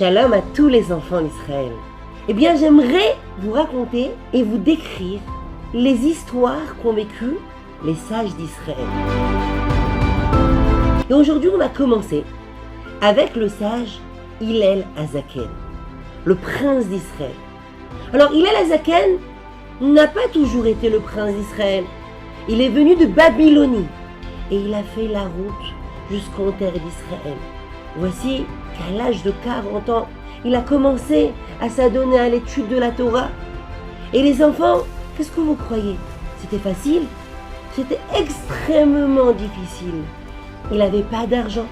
Shalom à tous les enfants d'Israël. Eh bien, j'aimerais vous raconter et vous décrire les histoires qu'ont vécues les sages d'Israël. Et aujourd'hui, on va commencer avec le sage Hillel Hazaken, le prince d'Israël. Alors, Hillel Hazaken n'a pas toujours été le prince d'Israël. Il est venu de Babylonie et il a fait la route jusqu'en terre d'Israël. Voici qu'à l'âge de 40 ans, il a commencé à s'adonner à l'étude de la Torah. Et les enfants, qu'est-ce que vous croyez? C'était facile? C'était extrêmement difficile. Il n'avait pas d'argent.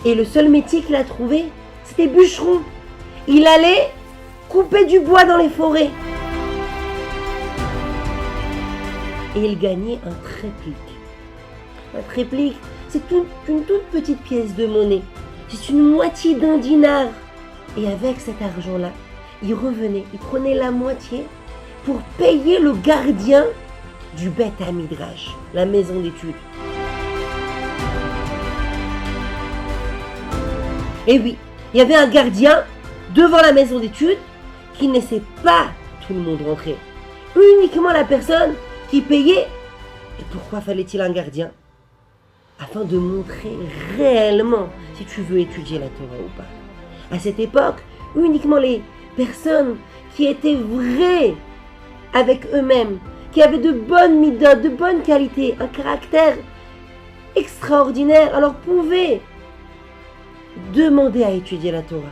Et le seul métier qu'il a trouvé, c'était bûcheron. Il allait couper du bois dans les forêts. Et il gagnait un tréplic. Un tréplic, c'est une toute petite pièce de monnaie. C'est une moitié d'un dinar. Et avec cet argent-là, il revenait, il prenait la moitié pour payer le gardien du Beth Midrash, la maison d'études. Et oui, il y avait un gardien devant la maison d'études qui ne laissait pas tout le monde rentrer. Uniquement la personne qui payait. Et pourquoi fallait-il un gardien? Afin de montrer réellement si tu veux étudier la Torah ou pas. À cette époque, uniquement les personnes qui étaient vraies avec eux-mêmes, qui avaient de bonnes midotes, de bonnes qualités, un caractère extraordinaire, alors pouvaient demander à étudier la Torah.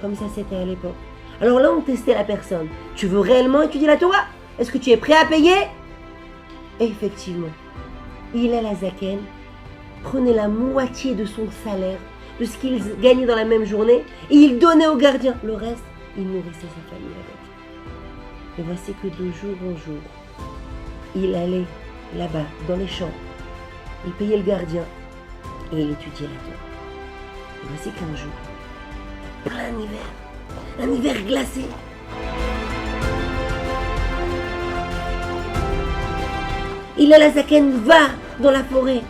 Comme ça c'était à l'époque. Alors là on testait la personne. Tu veux réellement étudier la Torah? Est-ce que tu es prêt à payer? Et effectivement, Hillel Hazaken prenait la moitié de son salaire, de ce qu'il gagnait dans la même journée, et il donnait au gardien. Le reste, il nourrissait sa famille avec. Et voici que de jour en jour, il allait là-bas, dans les champs, il payait le gardien, et il étudiait la Torah. Et voici qu'un jour, plein hiver, un hiver glacé, Hillel Hazaken va dans la forêt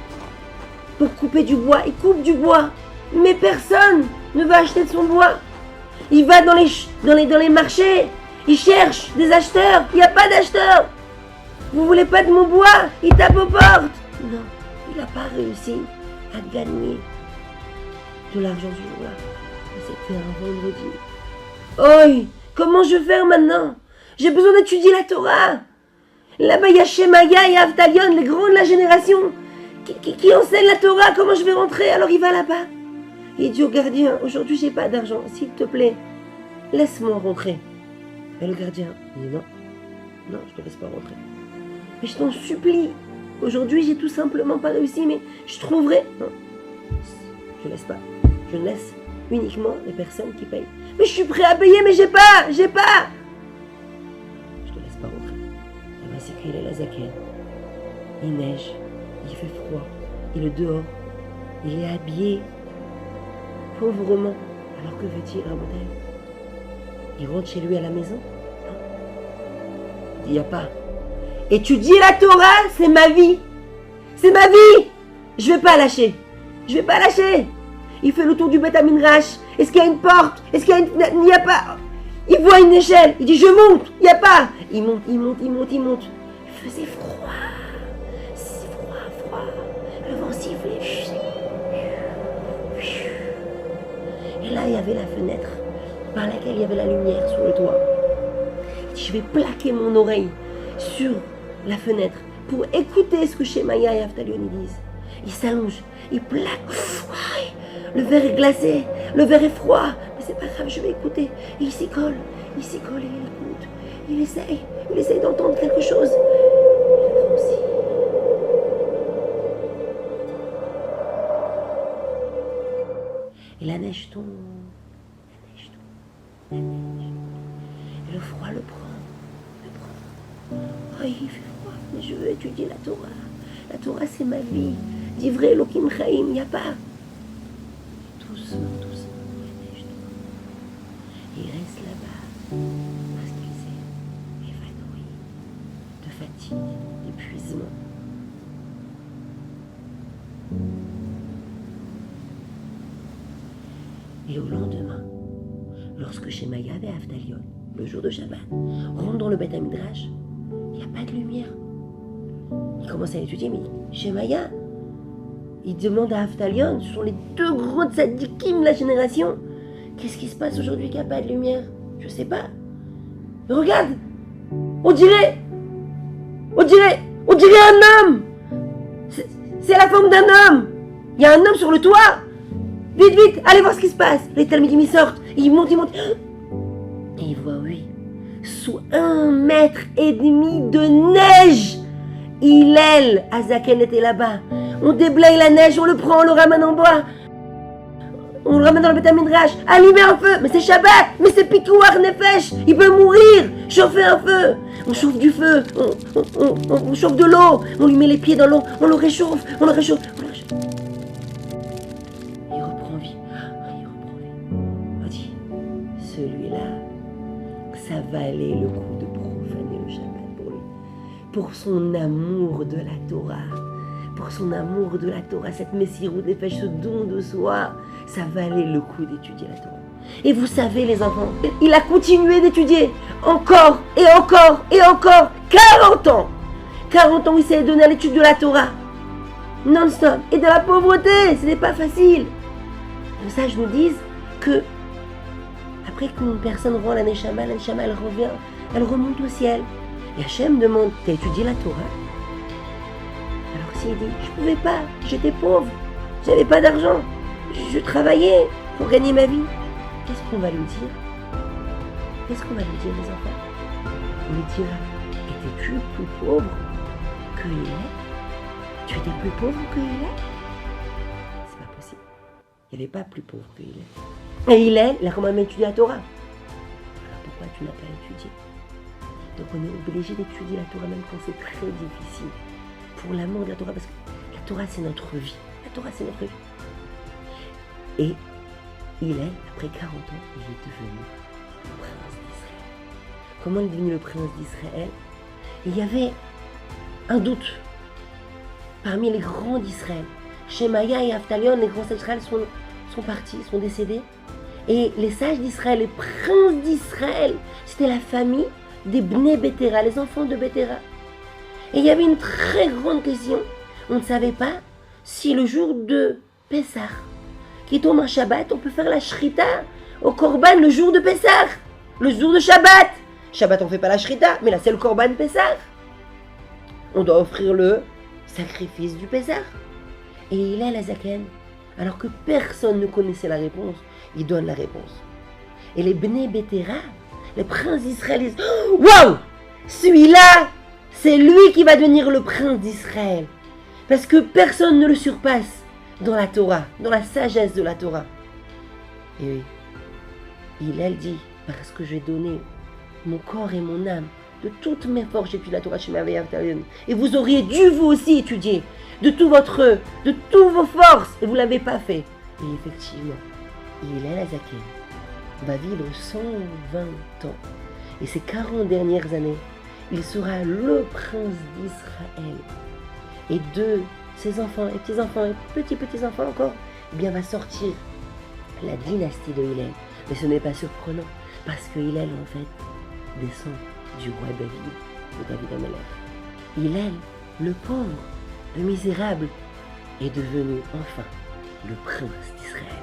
pour couper du bois. Il coupe du bois, mais personne ne va acheter de son bois. Il va dans les marchés, il cherche des acheteurs. Il n'y a pas d'acheteurs. Vous voulez pas de mon bois? Il tape aux portes. Non, il n'a pas réussi à gagner de l'argent ce jour-là. C'était un vendredi. Oi, comment je vais faire maintenant? J'ai besoin d'étudier la Torah. Là-bas, il y a Shemaya et Avtalion, les grands de la génération, qui enseignent la Torah. Comment je vais rentrer? Alors il va là-bas. Il dit au gardien, aujourd'hui, j'ai pas d'argent. S'il te plaît, laisse-moi rentrer. Et le gardien, il dit non, je te laisse pas rentrer. Mais je t'en supplie, aujourd'hui, j'ai tout simplement pas réussi, mais je trouverai. Non, je laisse pas. Je laisse uniquement les personnes qui payent. Mais je suis prêt à payer, mais j'ai pas. Je te laisse pas rentrer. Et voici qu'Hillel Hazaken. Il neige, il fait froid, il est dehors, il est habillé pauvrement. Alors que veut-il, Rabotai? Il rentre chez lui à la maison? Il dit, il n'y a pas. Étudier la Torah, c'est ma vie. C'est ma vie. Je vais pas lâcher. Il fait le tour du Beth Midrash. Est-ce qu'il y a une porte? Est-ce qu'il y a une fenêtre? Il n'y a pas. Il voit une échelle. Il dit, je monte. Il n'y a pas. Il monte. Il faisait froid. Froid. Le vent sifflait. Et là, il y avait la fenêtre par laquelle il y avait la lumière sur le toit. Il dit, je vais plaquer mon oreille sur la fenêtre pour écouter ce que Shemaya et Avtalion disent. Il s'allonge, il plaque. Le verre est glacé, le verre est froid. Mais c'est pas grave, je vais écouter. Et il s'y colle et il écoute. Il essaye d'entendre quelque chose. Le vent aussi. Et la neige tombe. Et le froid le prend. Oh, il fait froid, mais je veux étudier la Torah. La Torah, c'est ma vie. Divrei Elokim Chaim, il n'y a pas. Doucement, la neige tombe. Il reste là-bas parce qu'il s'est évanoui de fatigue, d'épuisement. Et au lendemain, lorsque Shemaya et Avtalion, le jour de Shabbat, rentrent dans le Beth Midrash, il n'y a pas de lumière. Il commence à étudier, mais Shemaya, il demande à Avtalion, ce sont les deux grands tzadikim de la génération. Qu'est-ce qui se passe aujourd'hui qu'il n'y a pas de lumière? Je ne sais pas. Mais regarde, on dirait un homme. C'est la forme d'un homme. Il y a un homme sur le toit. Vite, allez voir ce qui se passe. Les talmidim ils sortent, ils montent. Et ils voient, oui, sous 1,5 mètre de neige, Hillel Azaken était là-bas. On déblaye la neige, on le prend, on le ramène en bois. On le ramène dans le Beth Midrash. Allumez un feu. Mais c'est Shabbat. Mais c'est Pikouach Nefesh. Il peut mourir. Chauffez un feu. On chauffe du feu. On chauffe de l'eau. On lui met les pieds dans l'eau. On le réchauffe. Il reprend vie. On dit, celui-là, ça valait le coup de profaner le Shabbat pour lui. Pour son amour de la Torah. Cette Messirut Nefesh, ce don de soi, ça valait le coup d'étudier la Torah. Et vous savez les enfants, il a continué d'étudier, encore et encore, 40 ans. 40 ans où il s'est donné à l'étude de la Torah, non-stop, et de la pauvreté, ce n'est pas facile. Les sages nous disent que, après qu'une personne rend la Neshama, elle revient, elle remonte au ciel. Et Hachem demande, t'as étudié la Torah? Alors s'il dit, je pouvais pas, j'étais pauvre, j'avais pas d'argent, je travaillais pour gagner ma vie. Qu'est-ce qu'on va lui dire? Les enfants? On lui dira, étais-tu plus pauvre que Hillel? Tu étais plus pauvre que Hillel? C'est pas possible. Il n'y avait pas plus pauvre que Hillel. Et Hillel, il a quand même étudié la Torah. Alors pourquoi tu n'as pas étudié? Donc on est obligé d'étudier la Torah même quand c'est très difficile. Pour l'amour de la Torah, parce que la Torah c'est notre vie. Et Hillel, après 40 ans, il est devenu le prince d'Israël. Comment il est devenu le prince d'Israël? Il y avait un doute parmi les grands d'Israël. Shemaya et Avtalion, les grands d'Israël, sont partis, sont décédés. Et les sages d'Israël, les princes d'Israël, c'était la famille des Bnei Betera, les enfants de Betera. Et il y avait une très grande question. On ne savait pas si le jour de Pessah, qui tombe un Shabbat, on peut faire la Shrita au Korban le jour de Pessah, le jour de Shabbat. Shabbat, on ne fait pas la Shrita, mais là c'est le Korban Pessah. On doit offrir le sacrifice du Pessah. Et Hillel Azaken, alors que personne ne connaissait la réponse, il donne la réponse. Et les Bnei Betera, les princes d'Israël disent, waouh, celui-là, c'est lui qui va devenir le prince d'Israël. Parce que personne ne le surpasse dans la Torah, dans la sagesse de la Torah. Et oui, Hillel dit, parce que j'ai donné mon corps et mon âme, de toutes mes forces, j'ai étudié la Torah chez ma veille. Et vous auriez dû vous aussi étudier de toutes vos forces, et vous ne l'avez pas fait. Et effectivement, Hillel Azaken va vivre 120 ans. Et ces 40 dernières années, il sera le prince d'Israël. Et de ses enfants, et petits-enfants, et petits-petits-enfants encore, eh bien va sortir la dynastie de Hillel. Mais ce n'est pas surprenant, parce que Hillel, en fait, descend du roi David, de David Amelech. Hillel, le pauvre, le misérable, est devenu enfin le prince d'Israël.